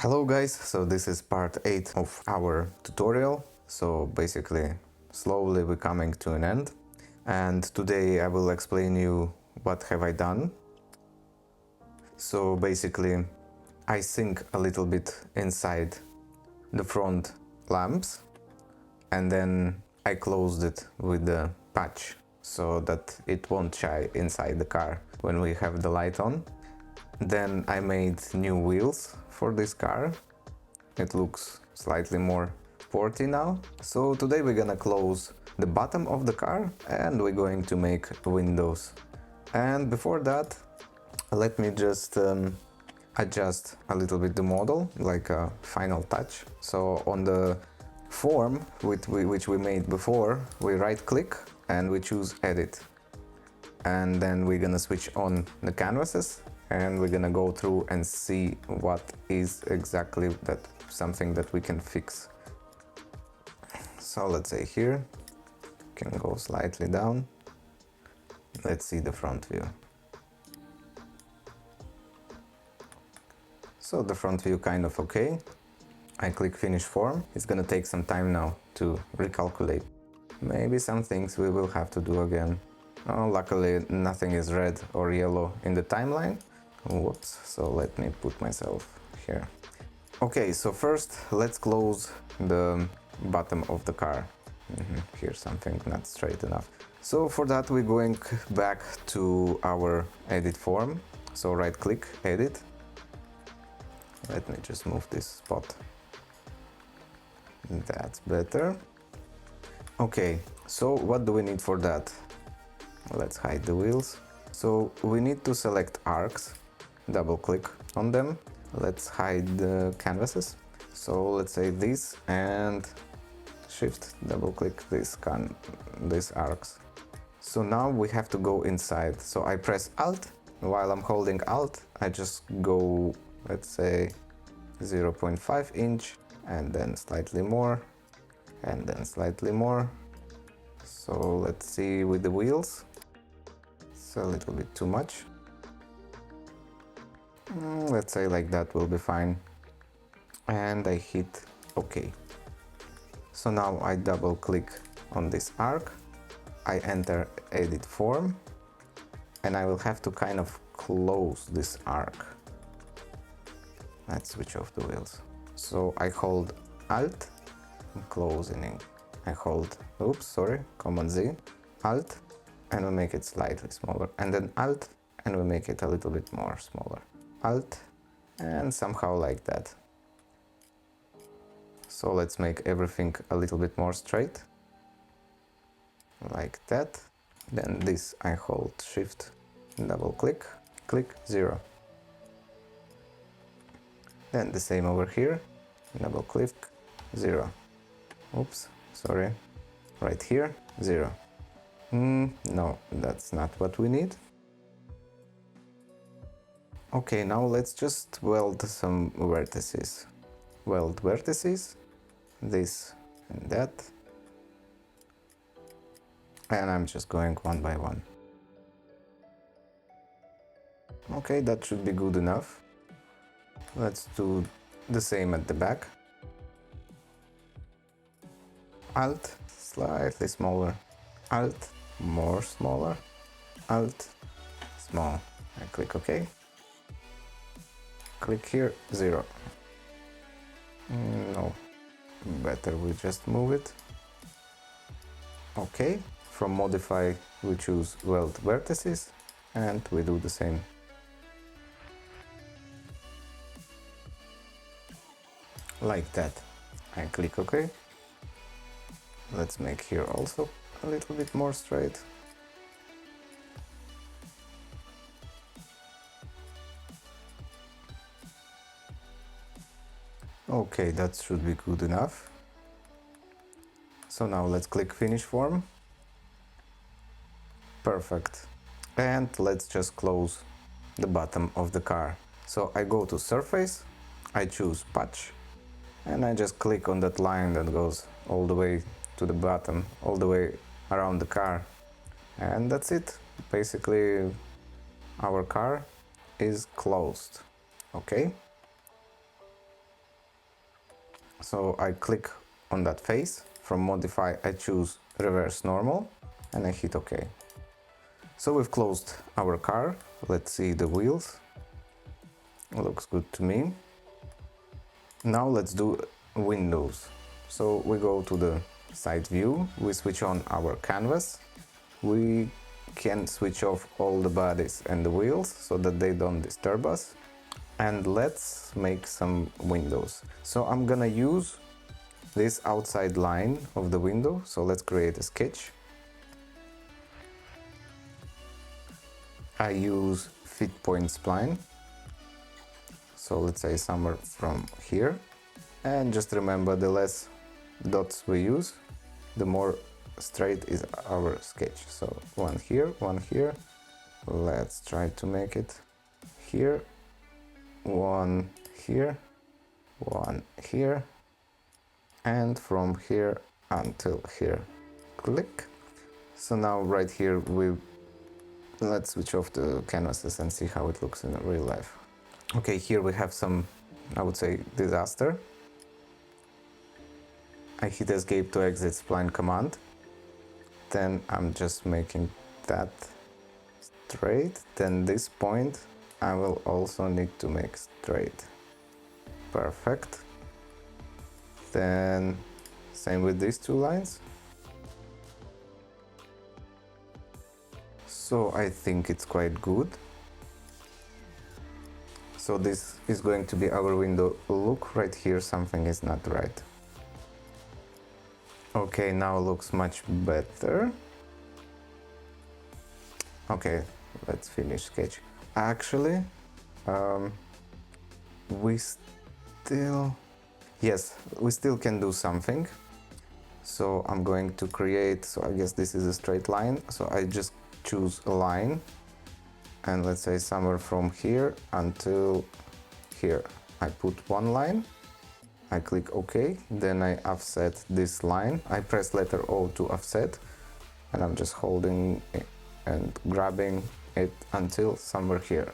Hello guys, so this is part 8 of our tutorial. So basically slowly we're coming to an end, and today I will explain you what have I done. So basically I sink a little bit inside the front lamps, and then I closed it with the patch so that it won't shine inside the car when we have the light on. Then I made new wheels for this car. It looks slightly more sporty now. So today we're gonna close the bottom of the car and we're going to make windows. And before that, let me just adjust a little bit the model, like a final touch. So on the form which we made before, we right click and we choose edit. And then we're gonna switch on the canvases and we're gonna go through and see what is exactly that something that we can fix. So let's say here, can go slightly down. Let's see the front view. So the front view kind of okay. I click finish form. It's gonna take some time now to recalculate. Maybe some things we will have to do again. Oh, luckily nothing is red or yellow in the timeline. Whoops, so let me put myself here. Okay, so first let's close the bottom of the car. Here's something not straight enough. So for that we're going back to our edit form. So right click, edit. Let me just move this spot. That's better. Okay, so what do we need for that? Let's hide the wheels. So we need to select arcs, double click on them. Let's hide the canvases. So let's say this and shift double click these arcs. So now we have to go inside. So I press Alt. While I'm holding Alt, I just go, let's say 0.5 inch and then slightly more and then slightly more. So let's see with the wheels. It's a little bit too much. Let's say like that will be fine. And I hit OK. So now I double click on this arc. I enter edit form and I will have to kind of close this arc. Let's switch off the wheels. So I hold Alt, closing it. I hold, Command Z, Alt, and we make it slightly smaller. And then Alt, and we make it a little bit more smaller. Alt, and somehow like that. So let's make everything a little bit more straight. Like that. Then this I hold Shift, double click, click 0. Then the same over here, double click 0. Oops, sorry. Right here, 0. No, that's not what we need. Okay, now let's just weld some vertices. Weld vertices, this and that. And I'm just going one by one. Okay, that should be good enough. Let's do the same at the back. Alt, slightly smaller. Alt, more smaller. Alt, small. I click OK. Click here, 0. No, better we just move it. OK. From modify we choose weld vertices and we do the same. Like that. I click OK. Let's make here also a little bit more straight. Okay, that should be good enough. So now let's click finish form. Perfect. And let's just close the bottom of the car. So I go to surface, I choose patch, and I just click on that line that goes all the way to the bottom, all the way around the car. And that's it. Basically, our car is closed. Okay? So I click on that face. From modify I choose reverse normal and I hit OK. So we've closed our car. Let's see the wheels. Looks good to me. Now let's do windows. So we go to the side view, we switch on our canvas. We can switch off all the bodies and the wheels so that they don't disturb us. And let's make some windows. So I'm gonna use this outside line of the window. So let's create a sketch. I use fit point spline. So let's say somewhere from here. And just remember, the less dots we use, the more straight is our sketch. So one here, one here. Let's try to make it here. One here, one here, and from here until here. Click. So now right here let's switch off the canvases and see how it looks in real life. Okay, here we have some, I would say, disaster. I hit escape to exit spline command. Then I'm just making that straight. Then this point I will also need to make straight. Perfect. Then same with these two lines. So I think it's quite good. So this is going to be our window. Look right here, something is not right. Okay, now looks much better. Okay, let's finish sketch. Actually, we still can do something. So I'm going to create, so I guess this is a straight line. So I just choose a line and let's say somewhere from here until here. I put one line. I click OK, then I offset this line. I press letter O to offset, and I'm just holding it and grabbing it until somewhere here.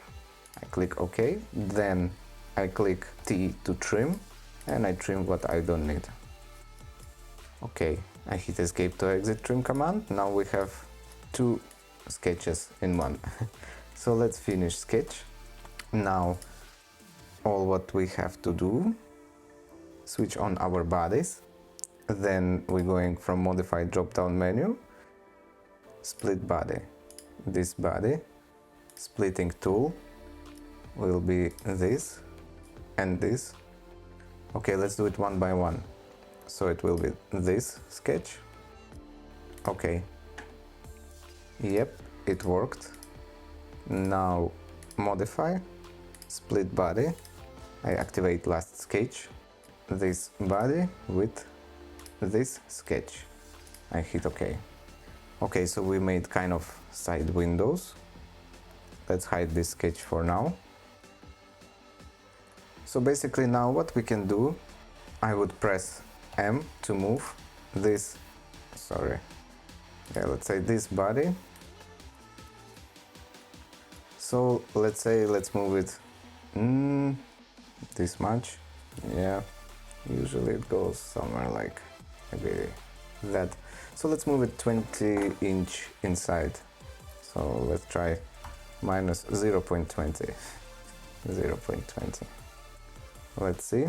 I click OK, then I click T to trim, and I trim what I don't need. Okay, I hit escape to exit trim command. Now we have two sketches in one. So let's finish sketch. Now all what we have to do, switch on our bodies, then we're going from modify drop down menu, split body. This body splitting tool will be this and this. Okay, let's do it one by one. So it will be this sketch. Okay, yep, it worked. Now modify, split body. I activate last sketch, this body with this sketch. I hit OK. Okay, so we made kind of side windows. Let's hide this sketch for now. So basically now what we can do, I would press M to move this, let's say this body. So let's move it this much. Yeah, usually it goes somewhere like maybe that. So let's move it 20 inch inside. So let's try minus 0.20. 0.20. Let's see.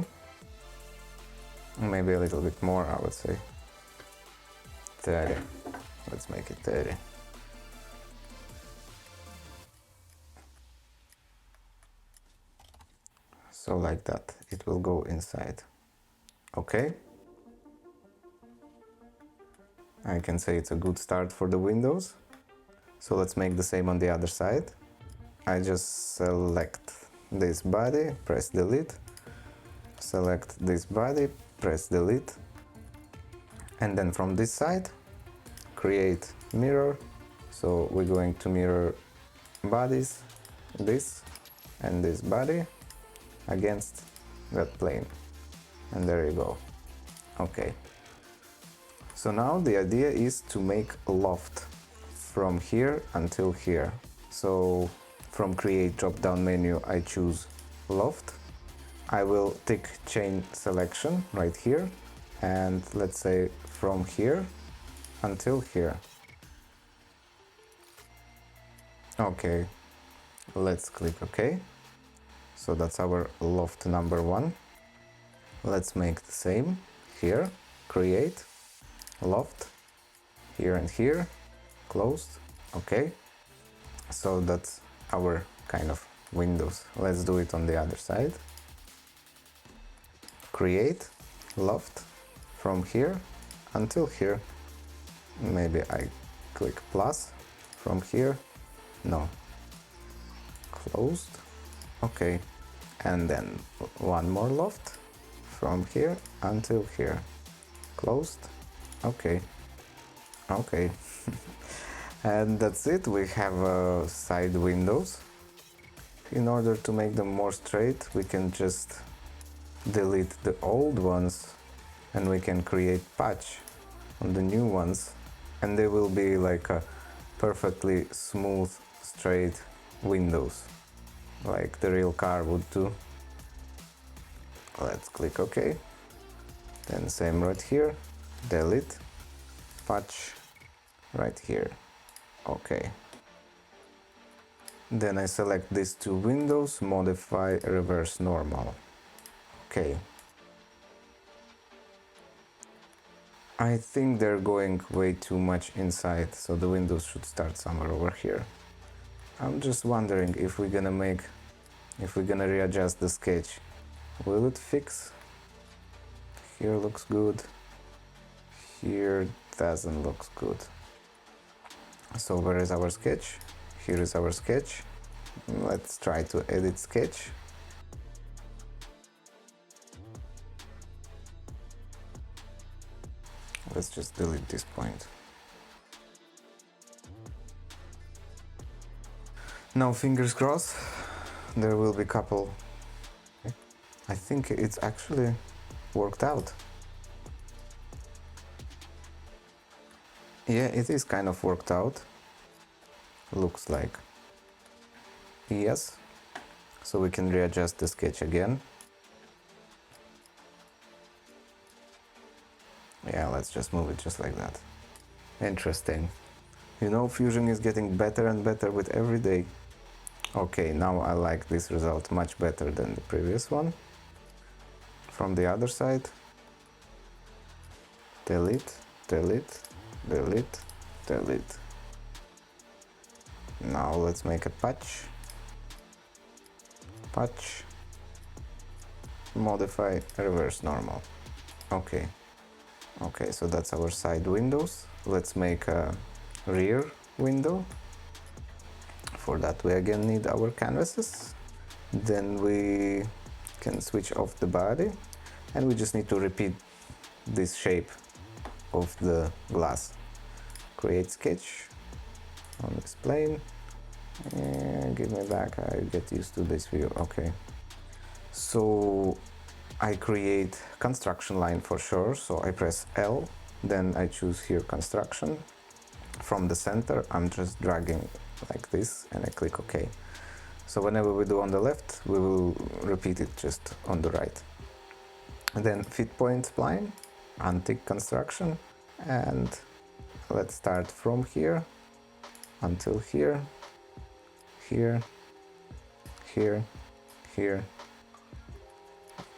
Maybe a little bit more, I would say. 30. Let's make it 30. So like that, it will go inside. Okay. I can say it's a good start for the windows. So let's make the same on the other side. I just select this body, press delete. Select this body, press delete. And then from this side, create mirror. So we're going to mirror bodies, this and this body against that plane. And there you go. Okay. So now the idea is to make a loft from here until here. So from create drop down menu I choose loft. I will tick chain selection right here, and let's say from here until here. Okay, let's click OK. So that's our loft number 1. Let's make the same here, create, loft, here and here, closed, OK. So that's our kind of windows. Let's do it on the other side. Create, loft, from here until here. Maybe I click plus, from here, no, closed, OK. And then one more loft, from here until here, closed, OK, OK. And that's it, we have side windows. In order to make them more straight, we can just delete the old ones and we can create patch on the new ones, and they will be like a perfectly smooth, straight windows, like the real car would do. Let's click OK. Then same right here, delete, patch right here. OK. Then I select these two windows, modify, reverse normal. OK. I think they're going way too much inside, so the windows should start somewhere over here. I'm just wondering if we're gonna readjust the sketch. Will it fix? Here looks good. Here doesn't look good. So where is our sketch? Here is our sketch. Let's try to edit sketch. Let's just delete this point. Now fingers crossed, there will be couple. I think it's actually worked out. Yeah, it is kind of worked out. Looks like. Yes. So we can readjust the sketch again. Yeah, let's just move it just like that. Interesting. You know, Fusion is getting better and better with every day. Okay, now I like this result much better than the previous one. From the other side, delete, delete, delete, delete. Now let's make a patch, patch, modify, reverse normal. Okay, okay, so that's our side windows. Let's make a rear window. For that we again need our canvases. Then we can switch off the body and we just need to repeat this shape of the glass. Create sketch on this plane. And give me back, I get used to this view. Okay, so I create construction line for sure, so I press L, then I choose here construction. From the center I'm just dragging like this and I click OK. So whenever we do on the left, we will repeat it just on the right. And then fit point spline, untick construction, and let's start from here until here, here, here, here.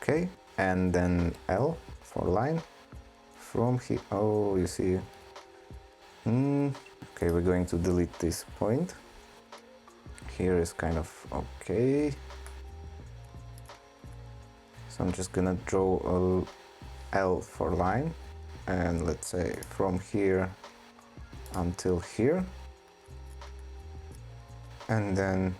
Okay, and then L for line from here. Oh, you see. Okay, we're going to delete this point. Here is kind of okay. So I'm just gonna draw a L for line, and let's say from here until here, and then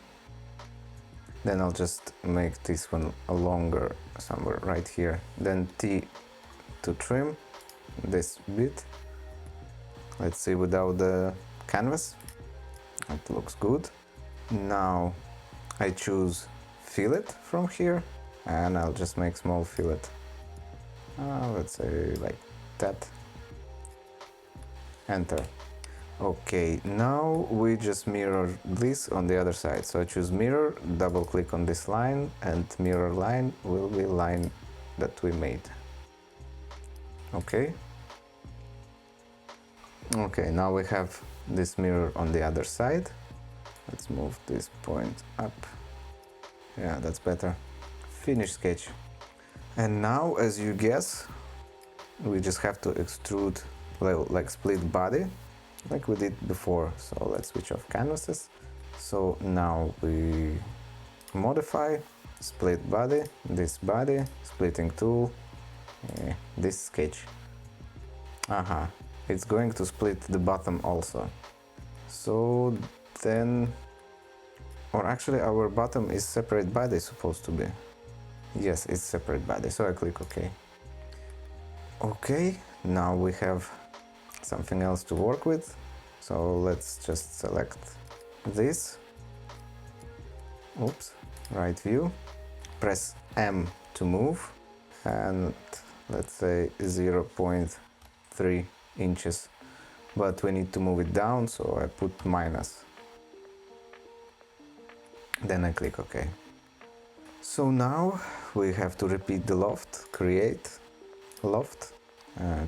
I'll just make this one a longer somewhere right here. Then T to trim this bit. Let's see without the canvas. It looks good. Now I choose fillet from here and I'll just make small fillet. Let's say like that. Enter. Okay, now we just mirror this on the other side. So I choose mirror, double click on this line, and mirror line will be line that we made. Okay. Okay, now we have this mirror on the other side. Let's move this point up. Yeah, that's better. Finish sketch. And now, as you guess, we just have to extrude, like split body, like we did before. So let's switch off canvases. So now we modify, split body, this body, splitting tool, this sketch. Aha, it's going to split the bottom also. So then, or actually our bottom is separate body supposed to be. Yes, it's separate body, so I click OK. Okay, now we have something else to work with. So let's just select this. Oops, right view. Press M to move, and let's say 0.3 inches. But we need to move it down, so I put minus. Then I click OK. So now we have to repeat the loft, create loft,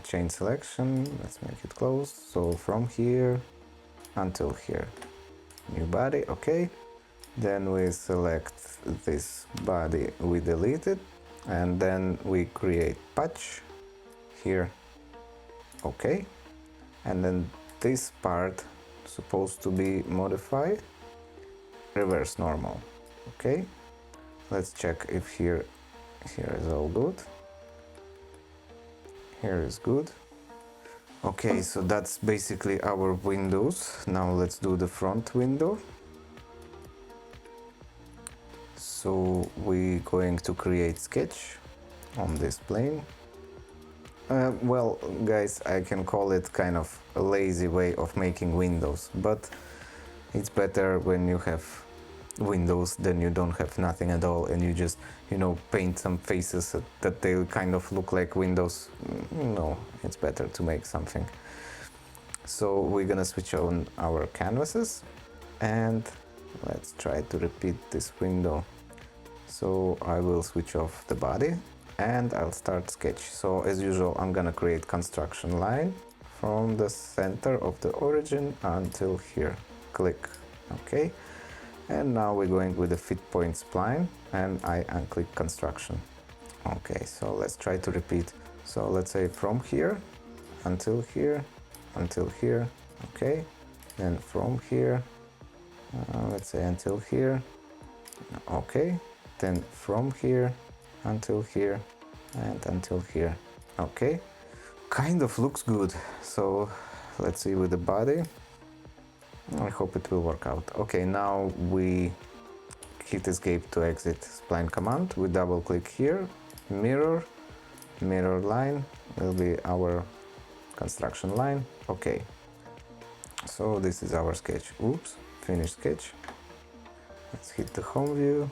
change selection, let's make it close. So from here until here, new body, OK. Then we select this body, we delete it, and then we create patch here, OK. And then this part supposed to be modified, reverse normal, OK. Let's check if here is all good. Here is good. Okay, so that's basically our windows. Now let's do the front window. So we're going to create sketch on this plane. Well, guys, I can call it kind of a lazy way of making windows, but it's better when you have windows than you don't have nothing at all and you just, paint some faces that they kind of look like windows. No, it's better to make something. So we're gonna switch on our canvases and let's try to repeat this window. So I will switch off the body and I'll start sketch. So as usual, I'm gonna create construction line from the center of the origin until here. Click OK. And now we're going with the fit point spline and I unclick construction. Okay, so let's try to repeat. So let's say from here until here, okay. Then from here, let's say until here, okay. Then from here until here and until here, okay. Kind of looks good. So let's see with the body. I hope it will work out. Okay, now we hit escape to exit spline command. We double click here, mirror line will be our construction line. Okay, so this is our sketch. Oops, finish sketch. Let's hit the home view.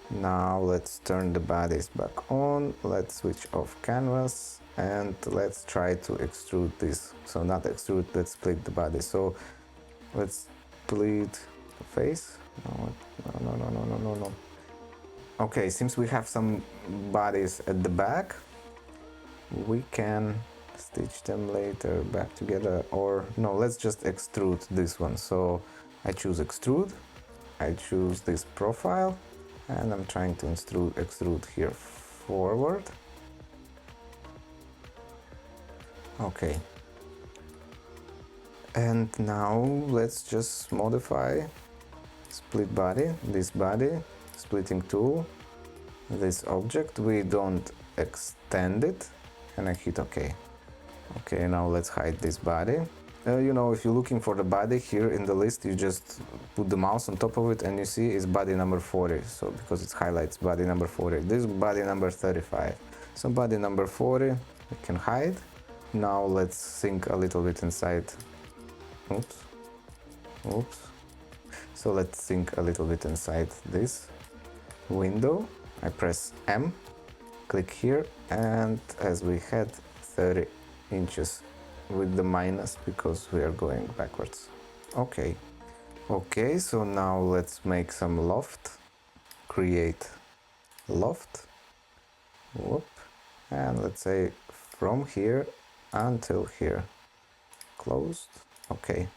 Now let's turn the bodies back on. Let's switch off canvas and let's try to extrude this. So not extrude, let's split the body. So let's split the face. No. Okay, since we have some bodies at the back, we can stitch them later back together, or no, let's just extrude this one. So I choose extrude, I choose this profile, and I'm trying to extrude here forward. Okay. And now let's just modify split body, this body, splitting tool, this object, we don't extend it, and I hit OK. Okay, now let's hide this body. If you're looking for the body here in the list, you just put the mouse on top of it and you see it's body number 40. So because it highlights body number 40, this is body number 35. So body number 40, we can hide. Now let's sink a little bit inside. Oops. So let's sink a little bit inside this window. I press M, click here, and as we had 30 inches with the minus because we are going backwards. Okay. Okay, so now let's make some loft. Create loft. Whoop. And let's say from here until here. Closed. Okay.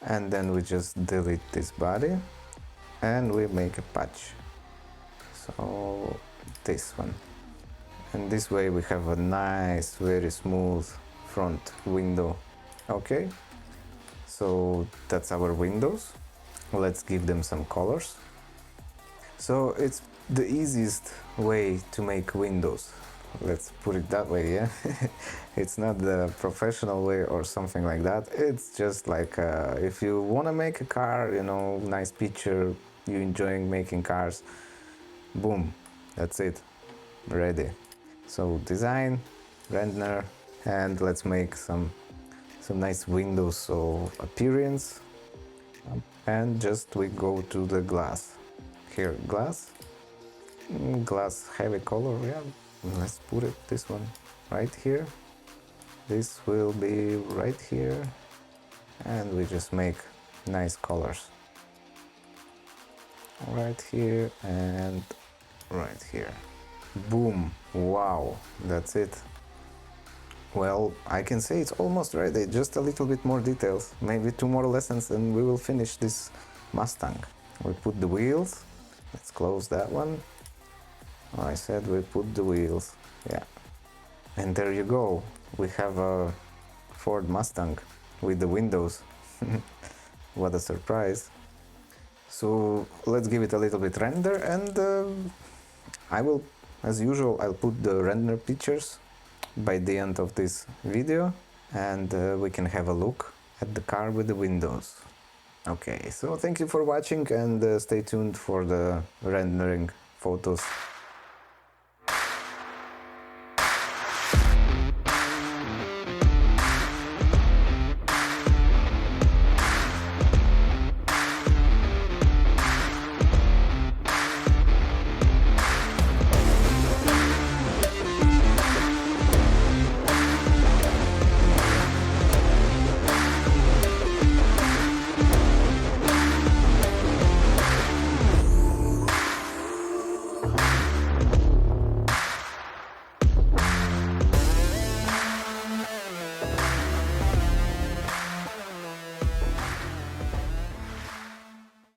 And then we just delete this body and we make a patch. So this one. And this way we have a nice, very smooth front window. Okay. So that's our windows. Let's give them some colors. So it's the easiest way to make windows. Let's put it that way, yeah? It's not the professional way or something like that. It's just like if you want to make a car, you know, nice picture, you enjoying making cars, boom, that's it, ready. So design, Rendner, and let's make some nice windows of appearance. And just we go to the glass. Here, glass heavy color, yeah. Let's put it this one right here. This will be right here, and we just make nice colors right here and right here. Boom. Wow, that's it. Well, I can say it's almost ready, just a little bit more details, maybe 2 more lessons and we will finish this Mustang. We put the wheels, let's close that one. I said we put the wheels, yeah. And there you go, we have a Ford Mustang with the windows. What a surprise. So let's give it a little bit render, and I will, as usual, I'll put the render pictures by the end of this video, and we can have a look at the car with the windows. Okay, so thank you for watching, and stay tuned for the rendering photos.